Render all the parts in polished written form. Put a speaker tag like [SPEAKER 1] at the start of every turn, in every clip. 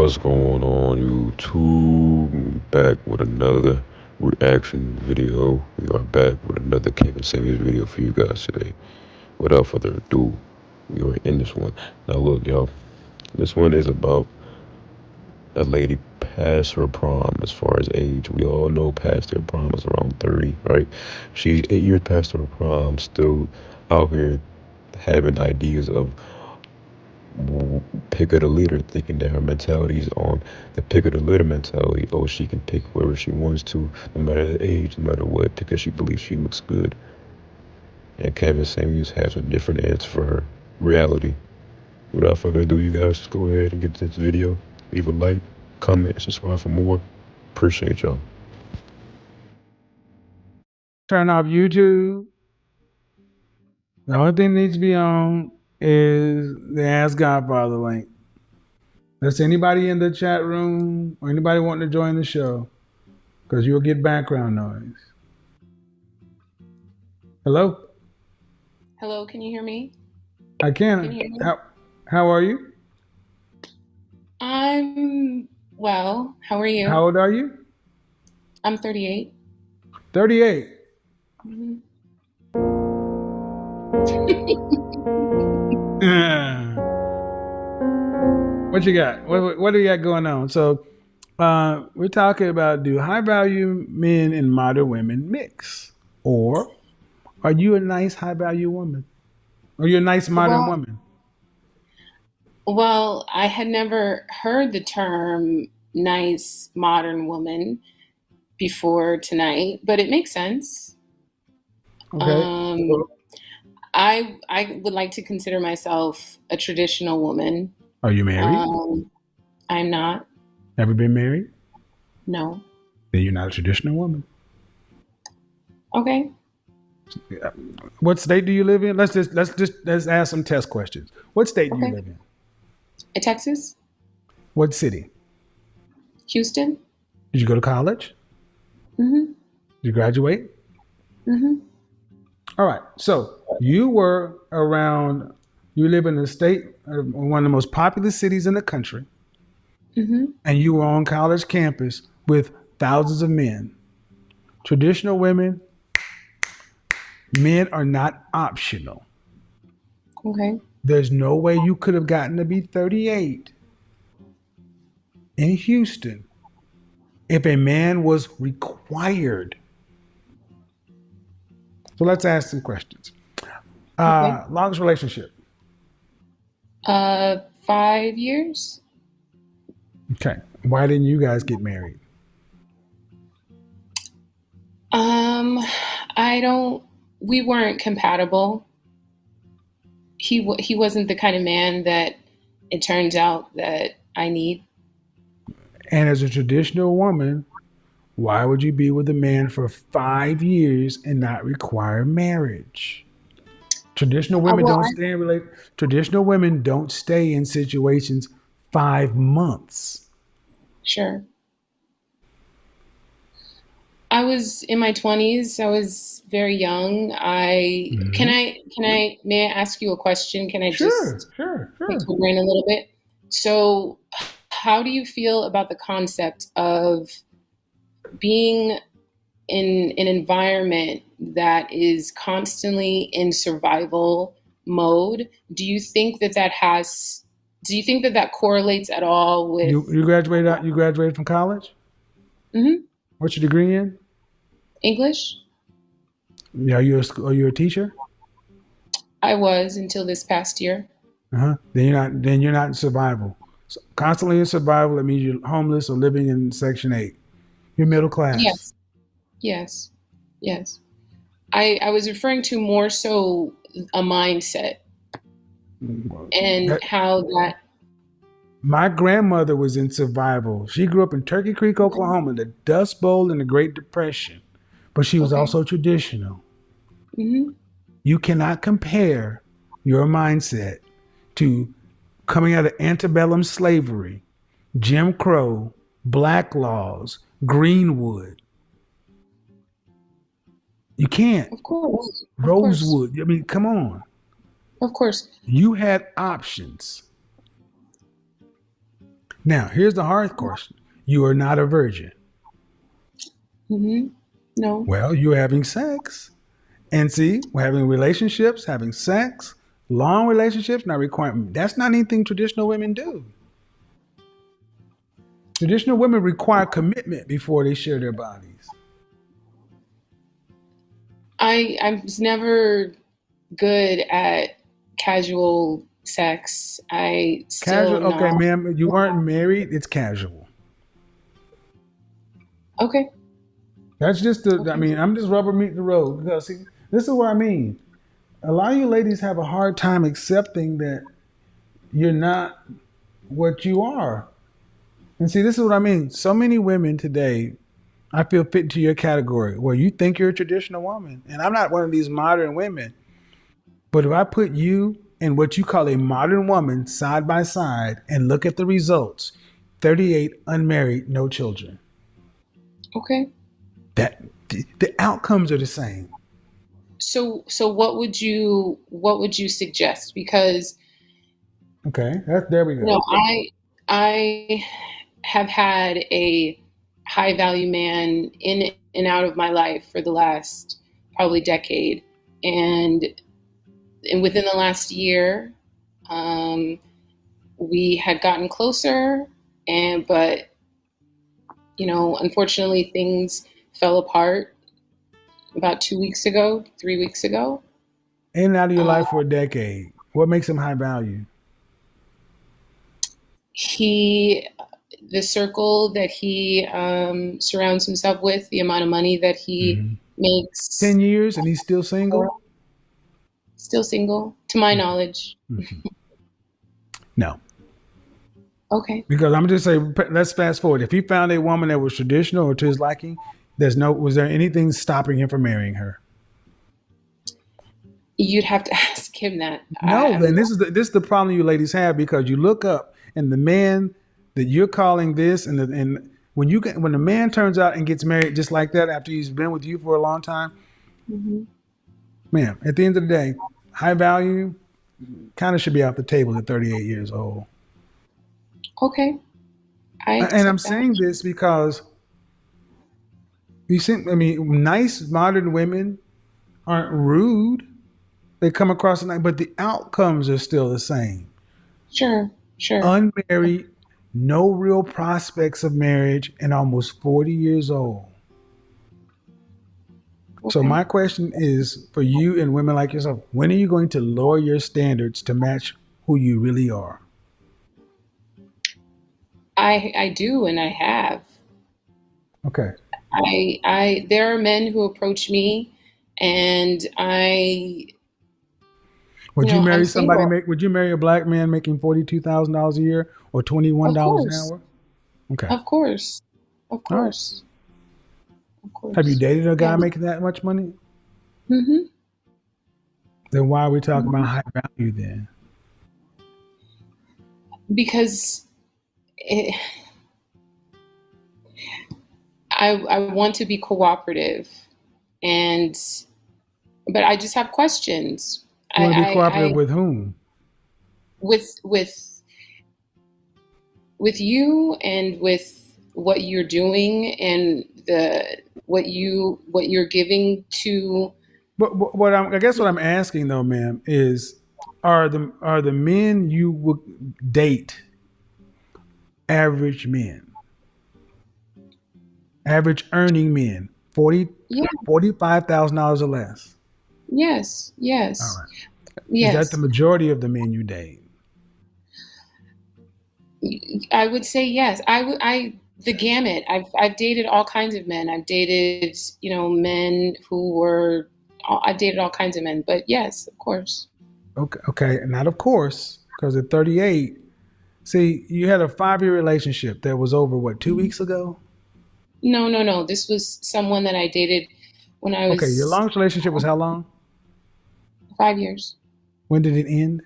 [SPEAKER 1] What's going on, YouTube? Back with another reaction video. We are back with another King of Saviors video for you guys today. Without further ado, we are in this one. Now, look, y'all. This one is about a lady past her prom as far as age. We all know past their prom is around 30, right? She's 8 years past her prom, still out here having ideas of pick of the litter, thinking that her mentality is on the pick of the litter mentality. Oh, she can pick whoever she wants to, no matter the age, no matter what, because she believes she looks good. And Kevin Samuels has a different answer for her reality. Without further ado, you guys just go ahead and get to this video. Leave a like, comment, subscribe for more. Appreciate y'all.
[SPEAKER 2] Turn off YouTube. The only thing that needs to be on is the Ask Godfather link. That's anybody in the chat room or anybody wanting to join the show, because you'll get background noise. Hello?
[SPEAKER 3] Hello, can you hear me?
[SPEAKER 2] I
[SPEAKER 3] Can
[SPEAKER 2] can.
[SPEAKER 3] you hear me?
[SPEAKER 2] How are you?
[SPEAKER 3] I'm well. How are
[SPEAKER 2] How
[SPEAKER 3] you?
[SPEAKER 2] old are you?
[SPEAKER 3] I'm 38.
[SPEAKER 2] 38.
[SPEAKER 3] Mhm.
[SPEAKER 2] What you got? What do you got going on? So we're talking about, do high value men and modern women mix? Or are you a nice high value woman? Or you're a nice modern
[SPEAKER 3] Well,
[SPEAKER 2] woman?
[SPEAKER 3] well, I had never heard the term nice modern woman before tonight, but it makes sense.
[SPEAKER 2] Okay.
[SPEAKER 3] Um, I would like to consider myself a traditional woman.
[SPEAKER 2] Are you married?
[SPEAKER 3] Um, I'm not.
[SPEAKER 2] Ever been married?
[SPEAKER 3] No.
[SPEAKER 2] Then you're not a traditional woman.
[SPEAKER 3] Okay.
[SPEAKER 2] Yeah. What state do you live in? Let's ask some test questions. What state do you
[SPEAKER 3] Okay.
[SPEAKER 2] live in?
[SPEAKER 3] Texas,
[SPEAKER 2] What city?
[SPEAKER 3] Houston.
[SPEAKER 2] Did you go to college?
[SPEAKER 3] Mm-hmm.
[SPEAKER 2] Did you graduate?
[SPEAKER 3] Mm-hmm.
[SPEAKER 2] All right. So you were around. You live in a state, one of the most populous cities in the country,
[SPEAKER 3] Mm-hmm.
[SPEAKER 2] and you were on college campus with thousands of men. Traditional women, men are not optional.
[SPEAKER 3] Okay.
[SPEAKER 2] There's no way you could have gotten to be 38 in Houston if a man was required. So let's ask some questions.
[SPEAKER 3] Okay.
[SPEAKER 2] Longest relationship.
[SPEAKER 3] 5 years.
[SPEAKER 2] Okay. Why didn't you guys get married?
[SPEAKER 3] Um, I don't. We weren't compatible. He wasn't the kind of man that it turns out that I need.
[SPEAKER 2] And as a traditional woman, why would you be with a man for 5 years and not require marriage? Traditional women
[SPEAKER 3] Well,
[SPEAKER 2] don't stay in Traditional women don't stay in situations 5 months.
[SPEAKER 3] sure. I was in my 20s. I was very young.
[SPEAKER 2] Mhm.
[SPEAKER 3] May I ask you a question? Can I
[SPEAKER 2] Sure,
[SPEAKER 3] just
[SPEAKER 2] sure,
[SPEAKER 3] pick
[SPEAKER 2] sure.
[SPEAKER 3] your brain a little bit? So, how do you feel about the concept of being in an environment that is constantly in survival mode? Do you think that that correlates at all with
[SPEAKER 2] You graduated from college?
[SPEAKER 3] Mhm.
[SPEAKER 2] What's your degree in?
[SPEAKER 3] English?
[SPEAKER 2] Yeah, are you a teacher?
[SPEAKER 3] I was until this past year.
[SPEAKER 2] Uh-huh. Then you're not in survival. So constantly in survival, that means you're homeless or living in section 8. You're middle class.
[SPEAKER 3] Yes, yes, yes. I was referring to more so a mindset and
[SPEAKER 2] That
[SPEAKER 3] how that.
[SPEAKER 2] My grandmother was in survival. She grew up in Turkey Creek, Oklahoma, the Dust Bowl and the Great Depression, but she was
[SPEAKER 3] Okay.
[SPEAKER 2] also traditional.
[SPEAKER 3] Hmm.
[SPEAKER 2] You cannot compare your mindset to coming out of antebellum slavery, Jim Crow, black laws, Greenwood. You can't.
[SPEAKER 3] Of course, of course,
[SPEAKER 2] Rosewood. I mean, come on.
[SPEAKER 3] of course.
[SPEAKER 2] You had options. Now, here's the hard question. You are not a virgin.
[SPEAKER 3] Mm-hmm. No.
[SPEAKER 2] Well, you're having sex. And see, we're having relationships, having sex, long relationships, not requiring. That's not anything traditional women do. Traditional women require commitment before they share their bodies.
[SPEAKER 3] I was never good at casual sex. I
[SPEAKER 2] Casual,
[SPEAKER 3] still
[SPEAKER 2] okay,
[SPEAKER 3] not.
[SPEAKER 2] ma'am, you weren't married, it's casual.
[SPEAKER 3] Okay.
[SPEAKER 2] That's just the, I
[SPEAKER 3] Okay.
[SPEAKER 2] mean, I'm just rubber meat the road because see, this is what I mean. A lot of you ladies have a hard time accepting that you're not what you are. And see, this is what I mean. So many women today, I feel fit into your category where you think you're a traditional woman. And I'm not one of these modern women. But if I put you and what you call a modern woman side by side and look at the results, 38 unmarried, no children.
[SPEAKER 3] Okay.
[SPEAKER 2] That the outcomes are the same.
[SPEAKER 3] So what would you suggest? Because
[SPEAKER 2] Okay, there we go.
[SPEAKER 3] I have had a high value man in and out of my life for the last probably decade, and within the last year, um, we had gotten closer, and but unfortunately, things fell apart about 2 weeks ago, 3 weeks ago.
[SPEAKER 2] In and out of your
[SPEAKER 3] Uh,
[SPEAKER 2] life for a decade. What makes them high value?
[SPEAKER 3] he the circle that he surrounds himself with, the amount of money that he
[SPEAKER 2] Mm-hmm.
[SPEAKER 3] makes.
[SPEAKER 2] 10 years and he's still single?
[SPEAKER 3] Still single, to my
[SPEAKER 2] Mm-hmm.
[SPEAKER 3] knowledge.
[SPEAKER 2] Mm-hmm. No.
[SPEAKER 3] Okay.
[SPEAKER 2] Because I'm just saying, let's fast forward. If he found a woman that was traditional or to his liking, was there anything stopping him from marrying her?
[SPEAKER 3] You'd have to ask him that.
[SPEAKER 2] No,
[SPEAKER 3] I'm
[SPEAKER 2] then this is the problem you ladies have because you look up and the man that you're calling this and when the man turns out and gets married just like that after he's been with you for a long time,
[SPEAKER 3] Mhm.
[SPEAKER 2] man, at the end of the day, high value kind of should be off the table at 38 years old.
[SPEAKER 3] Okay. I
[SPEAKER 2] And I'm
[SPEAKER 3] accept that.
[SPEAKER 2] saying this because you see, I mean, nice modern women aren't rude. They come across the night, but the outcomes are still the same.
[SPEAKER 3] Sure. Sure.
[SPEAKER 2] Unmarried, no real prospects of marriage, and almost 40 years old. So
[SPEAKER 3] Okay.
[SPEAKER 2] my question is for you and women like yourself, when are you going to lower your standards to match who you really are?
[SPEAKER 3] I do, and I have.
[SPEAKER 2] Okay.
[SPEAKER 3] I there are men who approach me, and I'm single.
[SPEAKER 2] Would you marry a black man making $42,000 a year or
[SPEAKER 3] Of
[SPEAKER 2] $21 an
[SPEAKER 3] course.
[SPEAKER 2] hour? Okay.
[SPEAKER 3] Of course. Of
[SPEAKER 2] All right.
[SPEAKER 3] course. Of
[SPEAKER 2] Have you
[SPEAKER 3] course.
[SPEAKER 2] dated a
[SPEAKER 3] Yeah.
[SPEAKER 2] guy making that much money?
[SPEAKER 3] Hmm.
[SPEAKER 2] Then why are we talking about high value then?
[SPEAKER 3] Because it, I want to be cooperative, and but I just have questions.
[SPEAKER 2] You want to be
[SPEAKER 3] I
[SPEAKER 2] cooperative with whom?
[SPEAKER 3] with you and with what you're doing and the what you're giving to.
[SPEAKER 2] But I guess what I'm asking though, ma'am, is are the men you would date average men, average earning men,
[SPEAKER 3] Yeah.
[SPEAKER 2] $45,000 or less?
[SPEAKER 3] Yes.
[SPEAKER 2] All
[SPEAKER 3] Yes.
[SPEAKER 2] right. Is that the
[SPEAKER 3] Yes.
[SPEAKER 2] majority of the men you date?
[SPEAKER 3] I would say yes. I the gamut. I've dated all kinds of men. I've dated men who were. I've dated all kinds of men. But yes, of course.
[SPEAKER 2] Okay, okay, not of course, because at 38, see, you had a 5-year relationship that was over what 2 weeks ago.
[SPEAKER 3] No, no, no. This was someone that I dated when I
[SPEAKER 2] Okay, your
[SPEAKER 3] was
[SPEAKER 2] longest relationship was how long?
[SPEAKER 3] 5 years.
[SPEAKER 2] When did it end?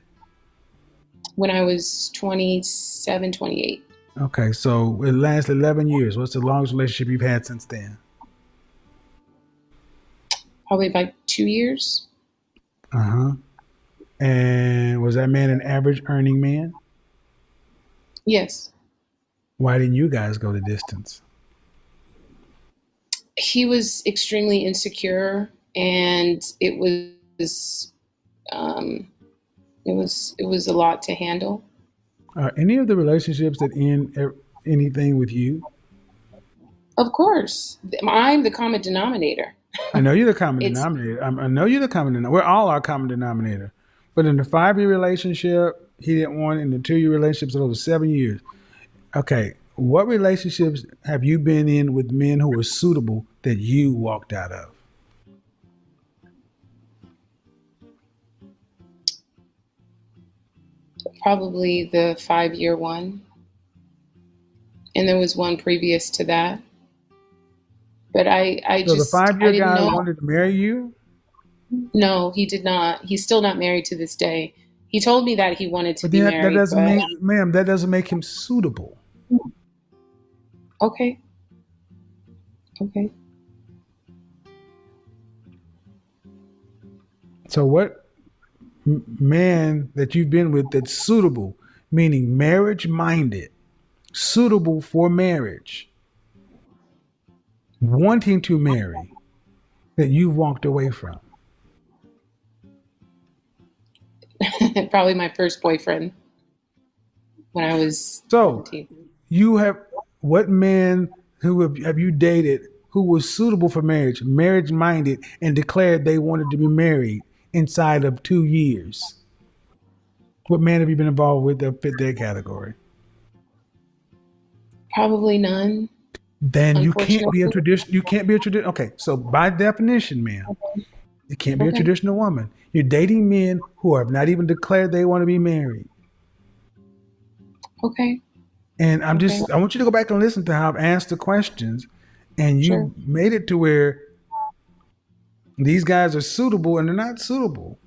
[SPEAKER 3] When I was 27, 28.
[SPEAKER 2] Okay, so it lasted 11 years. What's the longest relationship you've had since then?
[SPEAKER 3] Probably about 2 years.
[SPEAKER 2] Uh huh. And was that man an average earning man?
[SPEAKER 3] Yes.
[SPEAKER 2] Why didn't you guys go the distance?
[SPEAKER 3] He was extremely insecure, and um, it was a lot to handle.
[SPEAKER 2] Are any of the relationships that end anything with you?
[SPEAKER 3] Of course, I'm the common denominator.
[SPEAKER 2] I know you're the common
[SPEAKER 3] It's
[SPEAKER 2] denominator. I know you're the common denominator. We're all our common denominator. But in the 5-year relationship, he didn't want. In the 2-year relationships, over 7 years. Okay, what relationships have you been in with men who were suitable that you walked out of?
[SPEAKER 3] probably the 5 year one, and there was one previous to that. But
[SPEAKER 2] So the five
[SPEAKER 3] I
[SPEAKER 2] year
[SPEAKER 3] didn't
[SPEAKER 2] guy
[SPEAKER 3] know.
[SPEAKER 2] wanted to marry you,
[SPEAKER 3] No, he did not. He's still not married to this day. He told me that he wanted to
[SPEAKER 2] but
[SPEAKER 3] be
[SPEAKER 2] then that
[SPEAKER 3] married,
[SPEAKER 2] doesn't
[SPEAKER 3] but
[SPEAKER 2] mean, ma'am, that doesn't make him suitable.
[SPEAKER 3] okay, okay.
[SPEAKER 2] So what man that you've been with that's suitable, meaning marriage minded, suitable for marriage, wanting to marry, that you've walked away from?
[SPEAKER 3] Probably my first boyfriend when I was
[SPEAKER 2] So
[SPEAKER 3] 17.
[SPEAKER 2] you have, what man who have you dated who was suitable for marriage, marriage minded, and declared they wanted to be married inside of 2 years? What man have you been involved with that fit that category?
[SPEAKER 3] Probably none,
[SPEAKER 2] Then you can't be a
[SPEAKER 3] unfortunately.
[SPEAKER 2] tradition. You can't be a tradition. Okay, so by definition, ma'am, you can't be a
[SPEAKER 3] Okay,
[SPEAKER 2] traditional woman. You're dating men who have not even declared they want to be married.
[SPEAKER 3] okay,
[SPEAKER 2] And
[SPEAKER 3] okay,
[SPEAKER 2] I want you to go back and listen to how I've asked the questions, and
[SPEAKER 3] sure,
[SPEAKER 2] you made it to where these guys are suitable and they're not suitable.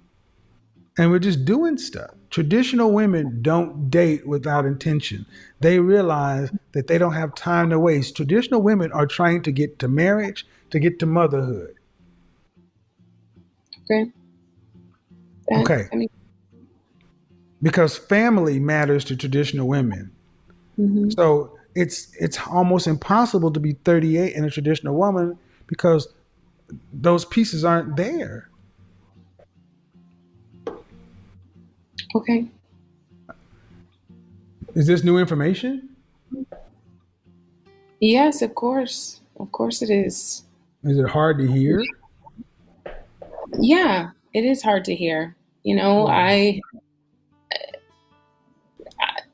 [SPEAKER 2] And we're just doing stuff. Traditional women don't date without intention. They realize that they don't have time to waste. Traditional women are trying to get to marriage, to get to motherhood.
[SPEAKER 3] okay.
[SPEAKER 2] Okay.
[SPEAKER 3] I mean,
[SPEAKER 2] Because family matters to traditional women.
[SPEAKER 3] hmm
[SPEAKER 2] So it's almost impossible to be 38 and a traditional woman because those pieces aren't there.
[SPEAKER 3] okay.
[SPEAKER 2] Is this new information?
[SPEAKER 3] Yes, of course it is.
[SPEAKER 2] Is it hard to hear?
[SPEAKER 3] Yeah, it is hard to hear. You know,
[SPEAKER 2] Why?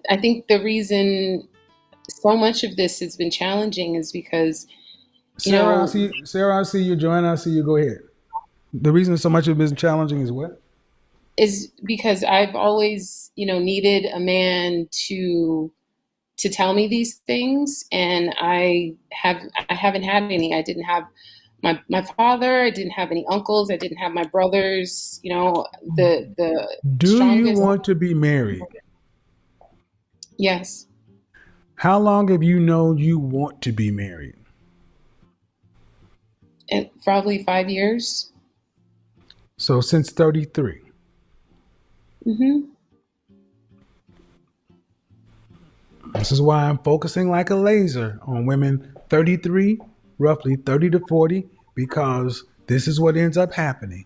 [SPEAKER 3] I think the reason so much of this has been challenging is because, you
[SPEAKER 2] Sarah, I
[SPEAKER 3] know,
[SPEAKER 2] see. Sarah, I see you. Joanna, I see you. Go ahead. The reason so much of it is challenging is what?
[SPEAKER 3] is because I've always, needed a man to tell me these things, and I haven't had any. I didn't have my father, I didn't have any uncles, I didn't have my brothers, the
[SPEAKER 2] Do you
[SPEAKER 3] strongest.
[SPEAKER 2] want to be married?
[SPEAKER 3] Yes,
[SPEAKER 2] How long have you known you want to be married?
[SPEAKER 3] probably 5 years.
[SPEAKER 2] So since 33.
[SPEAKER 3] Hmm.
[SPEAKER 2] This is why I'm focusing like a laser on women 33, roughly 30 to 40, because this is what ends up happening.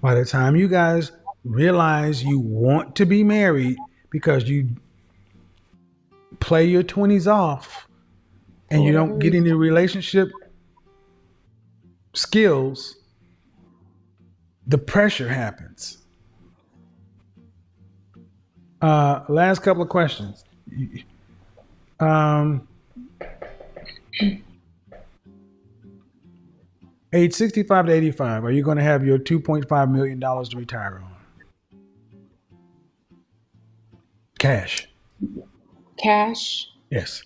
[SPEAKER 2] By the time you guys realize you want to be married because you play your 20s off
[SPEAKER 3] For
[SPEAKER 2] and you
[SPEAKER 3] whatever
[SPEAKER 2] don't get
[SPEAKER 3] reason.
[SPEAKER 2] any relationship skills, the pressure happens. Last couple of questions. Um, age 65 to 85, are you going to have your $2.5 million to retire on? Cash.
[SPEAKER 3] Cash,
[SPEAKER 2] Yes.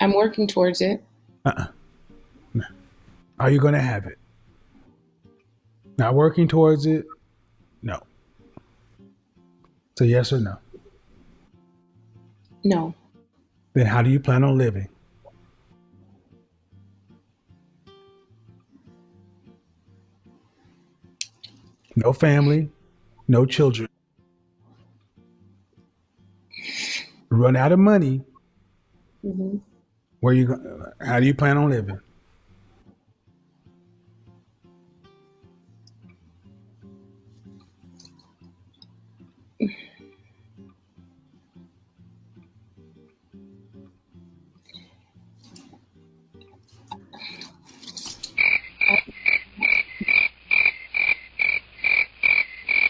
[SPEAKER 3] I'm working towards it.
[SPEAKER 2] Uh-uh. No. Are you going to have it? Not working towards it? No. So yes or no?
[SPEAKER 3] No.
[SPEAKER 2] Then how do you plan on living? No family, no children. run out of money,
[SPEAKER 3] Mm-hmm.
[SPEAKER 2] where you how do you plan on living?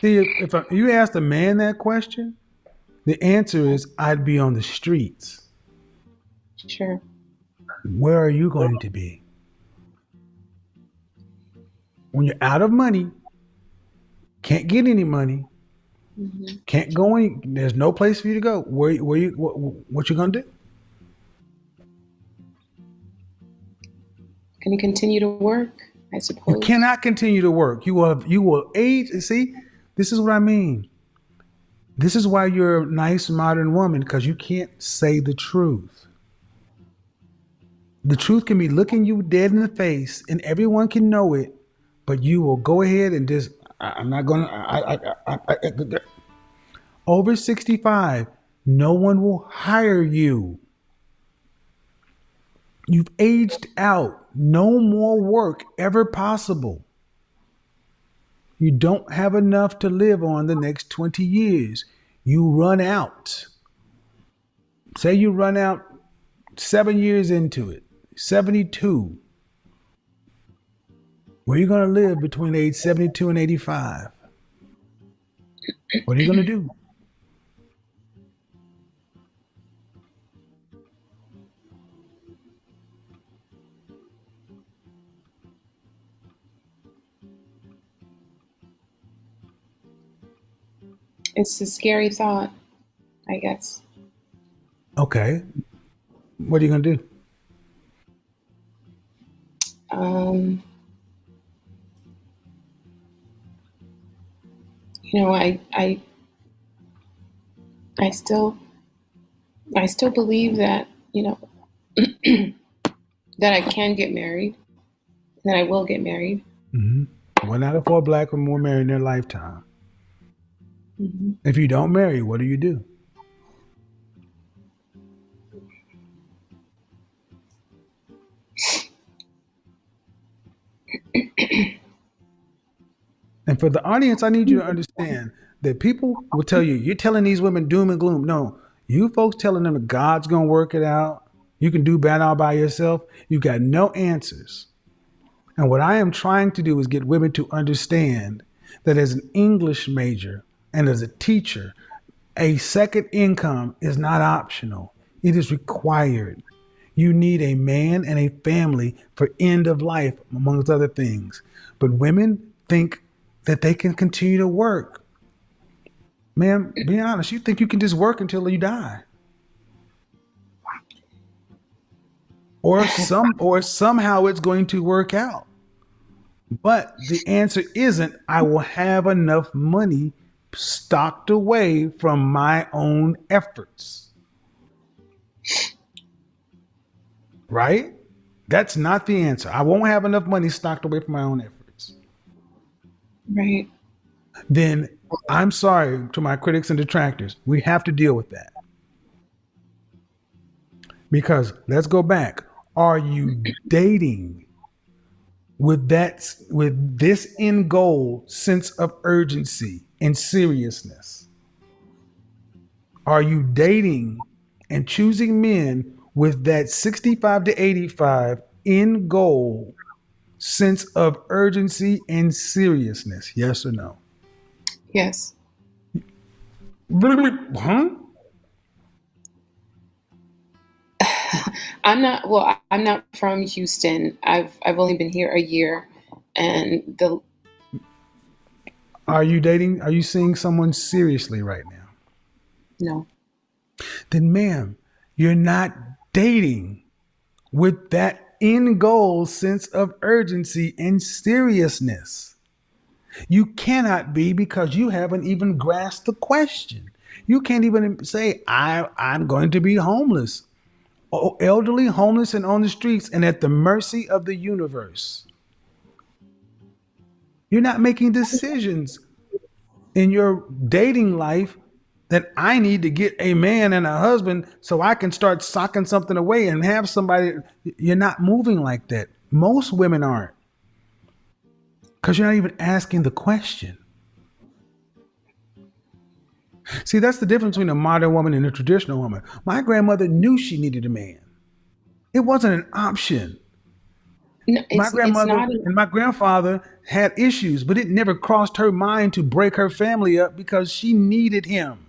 [SPEAKER 2] See, if you ask a man that question, the answer is I'd be on the streets.
[SPEAKER 3] Sure.
[SPEAKER 2] Where are you going to be when you're out of money? Can't get any money.
[SPEAKER 3] Mm-hmm.
[SPEAKER 2] Can't go any. There's no place for you to go. Where you what you gonna do?
[SPEAKER 3] Can you continue to work? I
[SPEAKER 2] You
[SPEAKER 3] suppose.
[SPEAKER 2] cannot continue to work. You will age. See, this is what I mean. This is why you're a nice modern woman, because you can't say the truth. The truth can be looking you dead in the face, and everyone can know it, but you will go ahead and just. I'm not gonna. Over 65, no one will hire you. You've aged out. No more work ever possible. You don't have enough to live on the next 20 years. You run out. Say you run out 7 years into it, 72. Where are you going to live between age 72 and 85? What are you going to do?
[SPEAKER 3] It's a scary thought, I guess.
[SPEAKER 2] Okay. What are you going to do?
[SPEAKER 3] Um, you know, I still, I still believe that, that I can get married, that I will get married.
[SPEAKER 2] Mm-hmm. 1 out of 4 black women will marry in their lifetime.
[SPEAKER 3] Mm-hmm.
[SPEAKER 2] If you don't marry, what do you do? And for the audience, I need you to understand that people will tell you, you're telling these women doom and gloom. No, you folks telling them that God's going to work it out. You can do bad all by yourself. You got no answers. And what I am trying to do is get women to understand that as an English major and as a teacher, a second income is not optional, it is required. You need a man and a family for end of life, amongst other things. But women think that they can continue to work. Man, be honest, you think you can just work until you die. Or somehow it's going to work out. But the answer isn't I will have enough money stocked away from my own efforts. Right? That's not the answer. I won't have enough money stocked away from my own efforts.
[SPEAKER 3] Right.
[SPEAKER 2] Then I'm sorry to my critics and detractors. We have to deal with that. Because let's go back. Are you dating with this end goal sense of urgency and seriousness? Are you dating and choosing men with that 65 to 85 end goal sense of urgency and seriousness? Yes or no?
[SPEAKER 3] Yes.
[SPEAKER 2] Huh?
[SPEAKER 3] I'm not from Houston. I've only been here a year, and the
[SPEAKER 2] Are you dating? Are you seeing someone seriously right now?
[SPEAKER 3] no.
[SPEAKER 2] Then, ma'am, you're not dating with that end goal sense of urgency and seriousness. You cannot be because you haven't even grasped the question. You can't even say, I'm going to be homeless, elderly, homeless, and on the streets and at the mercy of the universe. You're not making decisions in your dating life that I need to get a man and a husband so I can start socking something away and have somebody. You're not moving like that. Most women aren't, because you're not even asking the question. See, that's the difference between a modern woman and a traditional woman. My grandmother knew she needed a man. It wasn't an option.
[SPEAKER 3] No,
[SPEAKER 2] My
[SPEAKER 3] it's
[SPEAKER 2] grandmother
[SPEAKER 3] not.
[SPEAKER 2] and my grandfather had issues, but it never crossed her mind to break her family up because she needed him.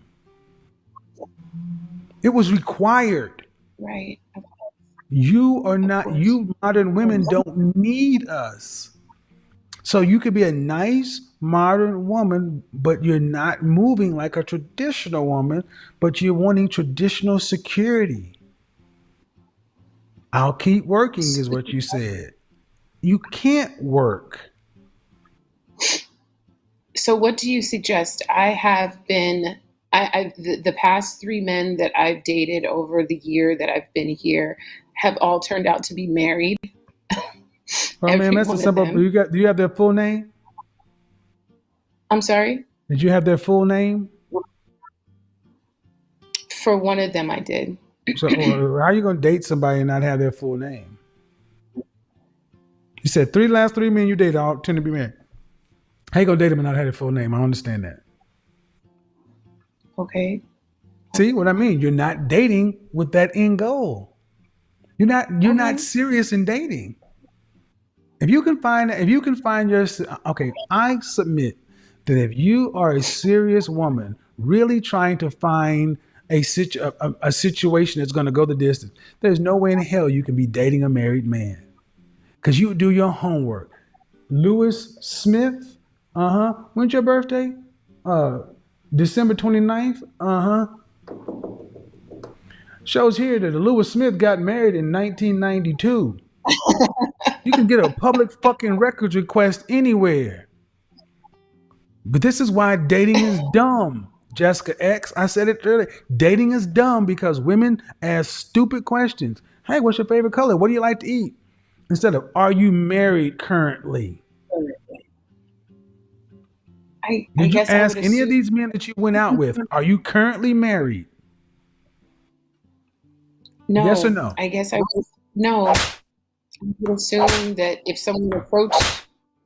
[SPEAKER 2] It was required.
[SPEAKER 3] Right.
[SPEAKER 2] You are
[SPEAKER 3] Of
[SPEAKER 2] not,
[SPEAKER 3] course.
[SPEAKER 2] you modern
[SPEAKER 3] Of
[SPEAKER 2] women
[SPEAKER 3] course.
[SPEAKER 2] don't need us. So you could be a nice modern woman, but you're not moving like a traditional woman, but you're wanting traditional security. I'll keep working, is what you said. You can't work.
[SPEAKER 3] So, what do you suggest? I have been, the past three men that I've dated over the year that I've been here have all turned out to be married.
[SPEAKER 2] Well, man,
[SPEAKER 3] Every
[SPEAKER 2] that's a
[SPEAKER 3] one of
[SPEAKER 2] simple.
[SPEAKER 3] them.
[SPEAKER 2] Do you have their full name?
[SPEAKER 3] I'm sorry.
[SPEAKER 2] Did you have their full name?
[SPEAKER 3] For one of them, I did.
[SPEAKER 2] So, how are you going to date somebody and not have their full name? You said last three men you dated all tend to be married. How you going to date them and not have their full name? I understand that.
[SPEAKER 3] Okay.
[SPEAKER 2] See what I mean? You're not dating with that end goal. You're not
[SPEAKER 3] Okay.
[SPEAKER 2] serious in dating. If you can find your okay, I submit that if you are a serious woman really trying to find a situation that's going to go the distance, there's no way in hell you can be dating a married man because you do your homework. Lewis Smith, when's your birthday? Uh, December 29th. Shows here that Lewis Smith got married in 1992. You can get a public fucking records request anywhere. But this is why dating is dumb. Jessica X, I said it earlier. Dating is dumb because women ask stupid questions. Hey, what's your favorite color? What do you like to eat? Instead of, are you married currently?
[SPEAKER 3] I
[SPEAKER 2] Did you
[SPEAKER 3] guess I would
[SPEAKER 2] ask any of
[SPEAKER 3] assume
[SPEAKER 2] these men that you went out with, are you currently married? Yes or
[SPEAKER 3] no.
[SPEAKER 2] no?
[SPEAKER 3] I guess I would no. I would assume that if someone approached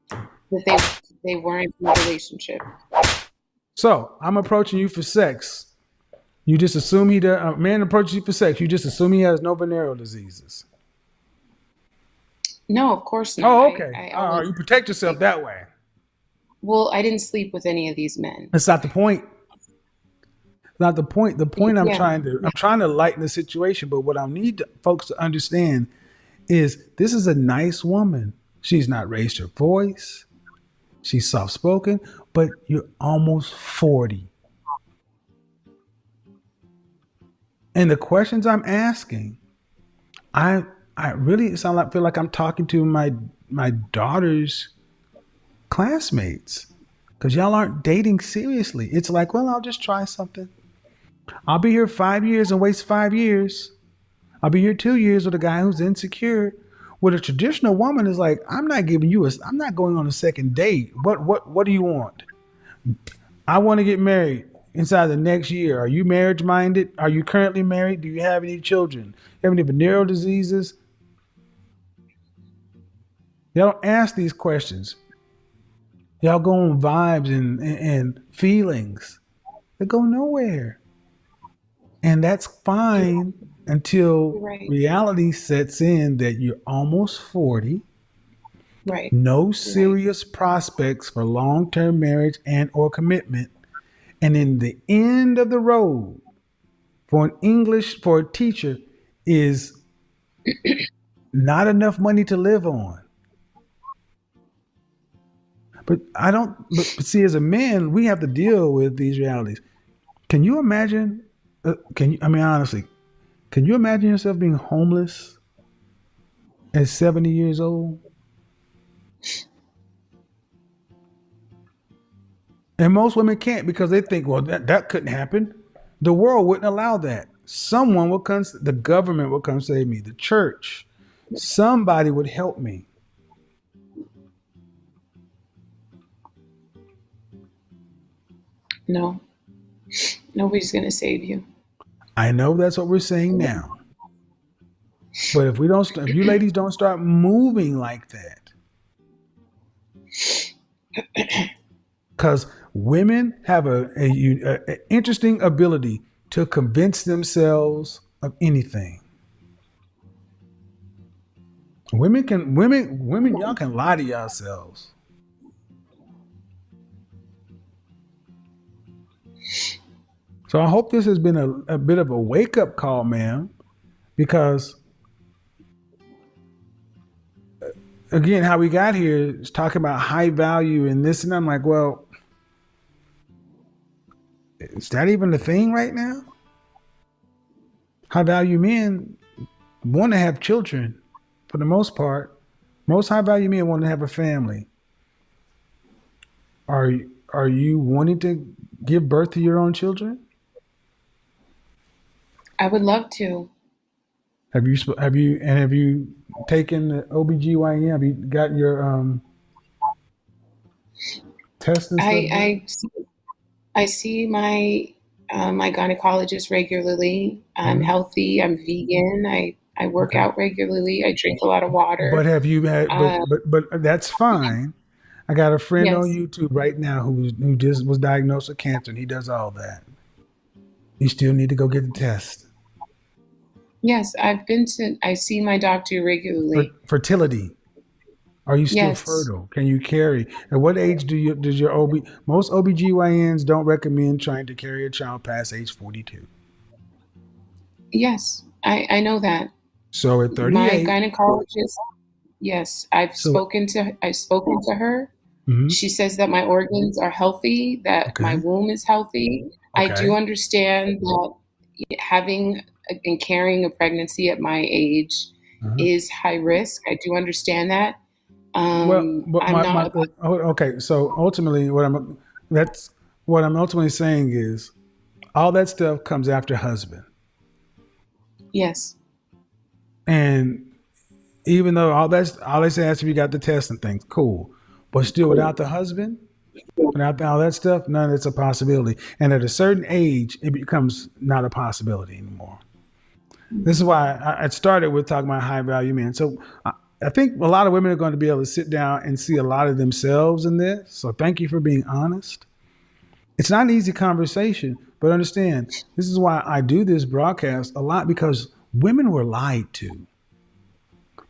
[SPEAKER 3] that they weren't in a relationship.
[SPEAKER 2] So I'm approaching you for sex. You just assume a man approaches you for sex. You just assume he has no venereal diseases.
[SPEAKER 3] No, of course not.
[SPEAKER 2] Oh,
[SPEAKER 3] I,
[SPEAKER 2] okay.
[SPEAKER 3] I always
[SPEAKER 2] You protect yourself that way.
[SPEAKER 3] well, I didn't sleep with any of these men.
[SPEAKER 2] That's not the point. Not the point. The point
[SPEAKER 3] Yeah.
[SPEAKER 2] I'm trying to lighten the situation, but what I need folks to understand is this is a nice woman. She's not raised her voice. She's soft spoken, but you're almost 40. And the questions I'm asking, I really feel like I'm talking to my daughter's classmates. Because y'all aren't dating seriously. It's like, well, I'll just try something. I'll be here 5 years and waste 5 years. I'll be here 2 years with a guy who's insecure. With a traditional woman is like, I'm not going on a second date. What do you want? I want to get married inside the next year. Are you marriage minded? Are you currently married? Do you have any children? You have any venereal diseases? Y'all don't ask these questions. Y'all go on vibes and feelings that go nowhere. And that's fine until
[SPEAKER 3] You're right.
[SPEAKER 2] reality sets in that you're almost 40,
[SPEAKER 3] Right.
[SPEAKER 2] no
[SPEAKER 3] You're right.
[SPEAKER 2] serious prospects for long-term marriage and or commitment. And in the end of the road for a teacher is not enough money to live on. But but see, as a man, we have to deal with these realities. Can you imagine? Honestly, can you imagine yourself being homeless at 70 years old? And most women can't because they think, well, that couldn't happen. The world wouldn't allow that. Someone will come, the government will come save me, the church, somebody would help me.
[SPEAKER 3] No. Nobody's going to save you.
[SPEAKER 2] I know that's what we're saying now. But if we don't, if you ladies don't start moving like that, because women have a interesting ability to convince themselves of anything. Women, y'all can lie to yourselves. So I hope this has been a bit of a wake up call, ma'am, because again, how we got here is talking about high value and this, and I'm like, well, is that even the thing right now? High value men want to have children for the most part. Most high value men want to have a family. Are you wanting to give birth to your own children?
[SPEAKER 3] I would love to.
[SPEAKER 2] Have you taken the OBGYN? Have you gotten your test and stuff
[SPEAKER 3] I
[SPEAKER 2] done?
[SPEAKER 3] I see my gynecologist regularly. I'm
[SPEAKER 2] Hmm.
[SPEAKER 3] healthy. I'm vegan. I work
[SPEAKER 2] Okay.
[SPEAKER 3] out regularly. I drink a lot of
[SPEAKER 2] But
[SPEAKER 3] water.
[SPEAKER 2] have you had?
[SPEAKER 3] Uh,
[SPEAKER 2] But that's fine. I got a friend on
[SPEAKER 3] yes,
[SPEAKER 2] YouTube right now who just was diagnosed with cancer, and he does all that. You still need to go get the test.
[SPEAKER 3] yes. I see my doctor regularly.
[SPEAKER 2] Fertility. Are you still
[SPEAKER 3] Yes,
[SPEAKER 2] fertile? Can you carry? At what age does your most OBGYNs don't recommend trying to carry a child past age 42.
[SPEAKER 3] yes. I know that.
[SPEAKER 2] So at
[SPEAKER 3] My
[SPEAKER 2] 38,
[SPEAKER 3] gynecologist. Yes,
[SPEAKER 2] so
[SPEAKER 3] I've spoken to her.
[SPEAKER 2] mhm,
[SPEAKER 3] She says that my organs are healthy, that my
[SPEAKER 2] okay,
[SPEAKER 3] womb is healthy. I do
[SPEAKER 2] okay.
[SPEAKER 3] understand that having and carrying a pregnancy at my age
[SPEAKER 2] Uh-huh.
[SPEAKER 3] is high risk. I do understand that.
[SPEAKER 2] Well, but
[SPEAKER 3] I'm not
[SPEAKER 2] okay. So ultimately, that's what I'm ultimately saying is all that stuff comes after husband,
[SPEAKER 3] yes,
[SPEAKER 2] and even though all they say after you got the test and things, cool, but still without the husband, without all that stuff, none of it's a possibility. And at a certain age, it becomes not a possibility anymore. This is why I started with talking about high value men. So I think a lot of women are going to be able to sit down and see a lot of themselves in this. So thank you for being honest. It's not an easy conversation, but understand this is why I do this broadcast a lot because women were lied to.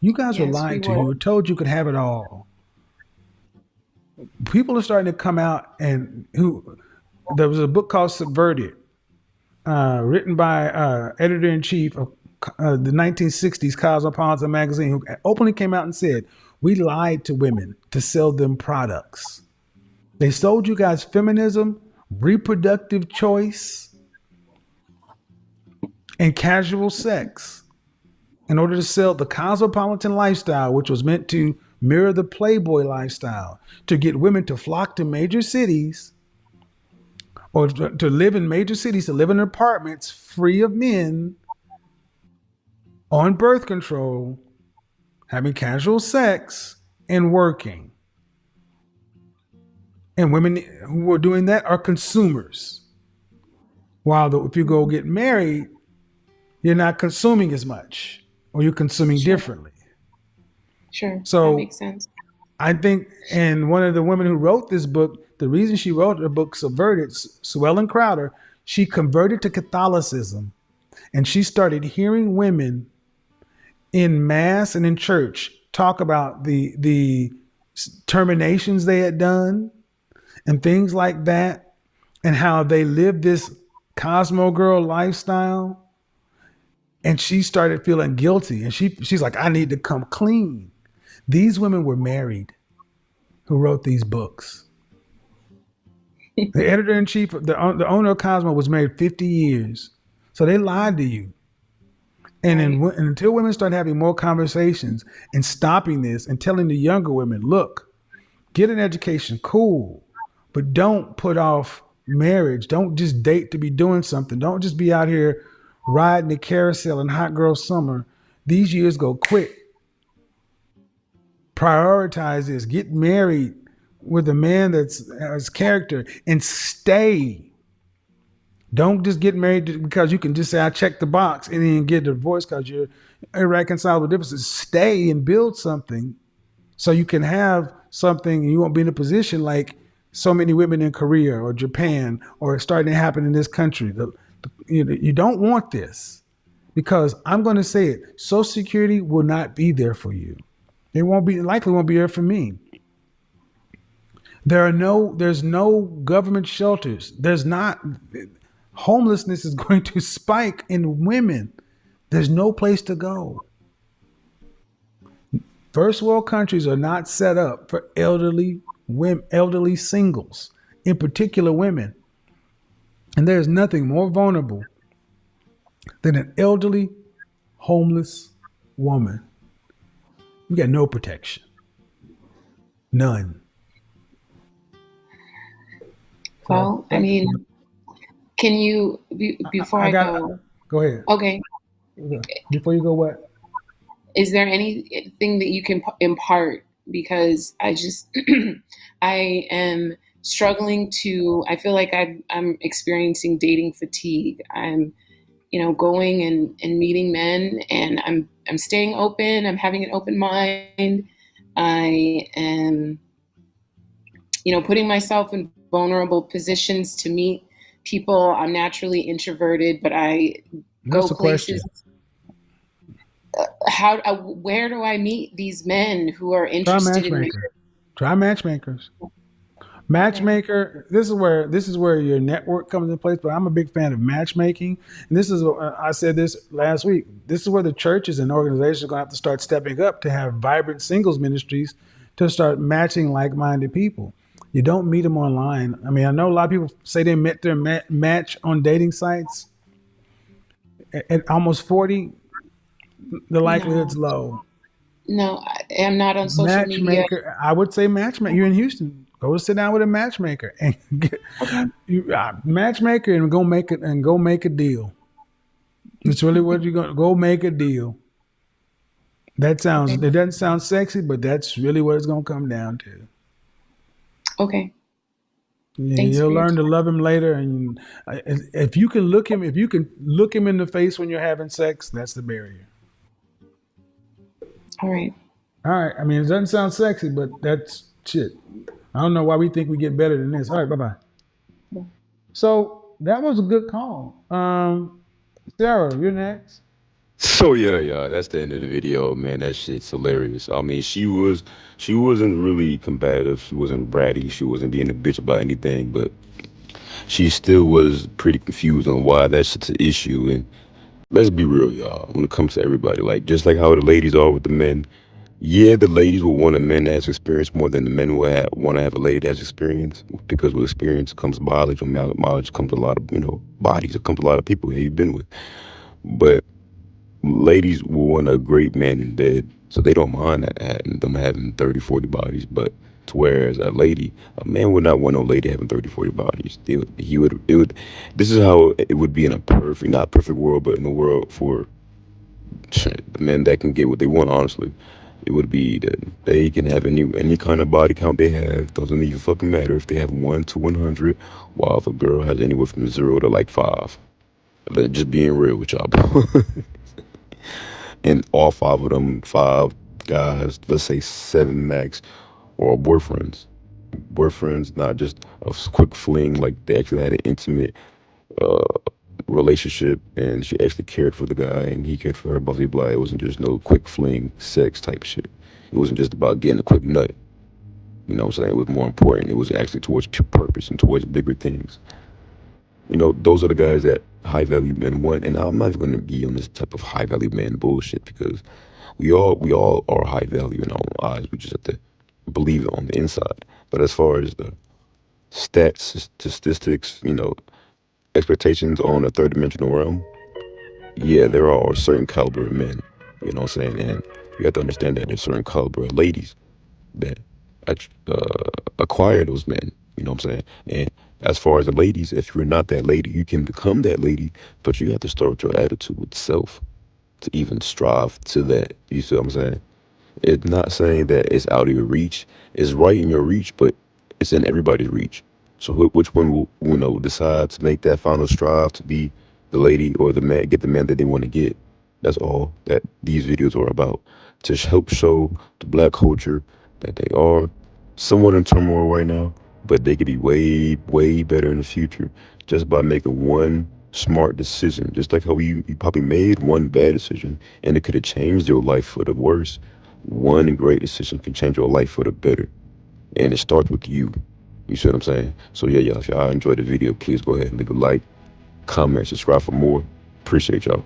[SPEAKER 2] You guys were
[SPEAKER 3] yes, we
[SPEAKER 2] lied to.
[SPEAKER 3] were.
[SPEAKER 2] You were told you could have it all. People are starting to come out and who there was a book called Subverted, written by editor in chief of the 1960s Cosmopolitan magazine, who openly came out and said, "We lied to women to sell them products. They sold you guys feminism, reproductive choice, and casual sex in order to sell the cosmopolitan lifestyle, which was meant to mirror the Playboy lifestyle, to get women to flock to major cities or to live in major cities, to live in apartments free of men on birth control, having casual sex, and working. And women who are doing that are consumers. While if you go get married, you're not consuming as much or you're consuming
[SPEAKER 3] Sure,
[SPEAKER 2] differently.
[SPEAKER 3] sure. That
[SPEAKER 2] So
[SPEAKER 3] makes sense.
[SPEAKER 2] I think, and one of the women who wrote this book, the reason she wrote the book Subverted, Sue Ellen Crowder, she converted to Catholicism and she started hearing women in mass and in church talk about the terminations they had done and things like that, and how they lived this Cosmo girl lifestyle. And she started feeling guilty, and she's like, I need to come clean. These women were married who wrote these books. The editor in chief, the owner of Cosmo, was married 50 years, so they lied to you.
[SPEAKER 3] Right.
[SPEAKER 2] And until women start having more conversations and stopping this and telling the younger women, look, get an education, cool, but don't put off marriage. Don't just date to be doing something. Don't just be out here riding the carousel in hot girl summer. These years go quick. Prioritize this. Get married with a man that's has character and stay. Don't just get married because you can just say I checked the box and then get a divorce because you're irreconcilable differences. Stay and build something so you can have something and you won't be in a position like so many women in Korea or Japan or it's starting to happen in this country. You don't want this because I'm going to say it. Social Security will not be there for you. It won't be likely won't be there for me. There's no government shelters. There's not homelessness is going to spike in women. There's no place to go. First world countries are not set up for elderly women, elderly singles, in particular women. And there's nothing more vulnerable than an elderly, homeless woman. You got no protection. None. So
[SPEAKER 3] Well, I mean, can you before
[SPEAKER 2] I
[SPEAKER 3] I
[SPEAKER 2] got
[SPEAKER 3] go?
[SPEAKER 2] go ahead.
[SPEAKER 3] Okay,
[SPEAKER 2] Before you go what?
[SPEAKER 3] is there anything that you can impart? Because I just I am struggling to. I feel like I'm experiencing dating fatigue. I'm going and meeting men, and I'm staying open. I'm having an open mind. I am putting myself in vulnerable positions to meet people. I'm naturally introverted, but I
[SPEAKER 2] That's
[SPEAKER 3] go
[SPEAKER 2] the
[SPEAKER 3] places.
[SPEAKER 2] question.
[SPEAKER 3] Where do I meet these men who are
[SPEAKER 2] Try
[SPEAKER 3] interested in me?
[SPEAKER 2] matchmaker. Try matchmakers.
[SPEAKER 3] Okay.
[SPEAKER 2] Matchmaker. This is where your network comes in place. But I'm a big fan of matchmaking, and this is I said this last week. This is where the churches and organizations are going to have to start stepping up to have vibrant singles ministries to start matching like-minded people. You don't meet them online. I mean, I know a lot of people say they met their match on dating sites. At almost 40, the
[SPEAKER 3] No,
[SPEAKER 2] likelihood's low.
[SPEAKER 3] no, I am not on social media.
[SPEAKER 2] Matchmaker, I would say matchmaker. You're in Houston. Go sit down with a matchmaker and get
[SPEAKER 3] Okay.
[SPEAKER 2] matchmaker and go make a deal. It's really what you're gonna go make a deal.
[SPEAKER 3] Okay.
[SPEAKER 2] It doesn't sound sexy, but that's really what it's gonna come down to.
[SPEAKER 3] Okay.
[SPEAKER 2] Yeah,
[SPEAKER 3] Thanks
[SPEAKER 2] you'll
[SPEAKER 3] for your
[SPEAKER 2] learn to
[SPEAKER 3] time.
[SPEAKER 2] love him later, and if you can look him in the face when you're having sex, that's the barrier.
[SPEAKER 3] All right.
[SPEAKER 2] All right. I mean, it doesn't sound sexy, but that's shit. I don't know why we think we get better than this. All right. Bye bye. So that was a good call. Sarah, you're next.
[SPEAKER 1] So yeah, that's the end of the video, man. That shit's hilarious. I mean, she wasn't really combative. She wasn't bratty. She wasn't being a bitch about anything, but she still was pretty confused on why that's such an issue. And let's be real, y'all. When it comes to everybody, like just like how the ladies are with the men, yeah, the ladies will want a man that has experience more than the men will want to have a lady that has experience. Because with experience comes mileage, and mileage comes a lot of bodies. It comes a lot of people that you've been with. But ladies will want a great man in bed, so they don't mind them having 30, 40 bodies. But to whereas a man would not want no lady having 30, 40 bodies. It would. This is how it would be in a perfect, not perfect world, but in a world for the men that can get what they want. Honestly, it would be that they can have any kind of body count they have. Doesn't even fucking matter if they have 1 to 100, while if a girl has anywhere from 0 to like 5. Just being real with y'all. And all five of them, five guys, let's say seven max, or boyfriends. Boyfriends, not just a quick fling, like they actually had an intimate uh, relationship and she actually cared for the guy and he cared for her, blah, blah, blah. It wasn't just no quick fling sex type shit. It wasn't just about getting a quick nut. You know what I'm saying? It was more important. It was actually towards purpose and towards bigger things. Those are the guys that high value men want. And I'm not even going to be on this type of high value man bullshit because we all are high value in our own eyes. We just have to believe it on the inside. But as far as the stats, statistics, expectations on a third dimensional realm, yeah, there are a certain caliber of men. You know what I'm saying? And you have to understand that there's certain caliber of ladies that acquire those men. You know what I'm saying? And as far as the ladies, if you're not that lady, you can become that lady, but you have to start with your attitude with self to even strive to that. You see what I'm saying? It's not saying that it's out of your reach. It's right in your reach, but it's in everybody's reach. So which one will, decide to make that final strive to be the lady or the man, get the man that they want to get. That's all that these videos are about. To help show the black culture that they are somewhat in turmoil right now, but they could be way, way better in the future just by making one smart decision. Just like how you probably made one bad decision and it could have changed your life for the worse. One great decision can change your life for the better. And it starts with you. You see what I'm saying? So yeah, y'all, if y'all enjoyed the video, please go ahead and leave a like, comment, subscribe for more. Appreciate y'all.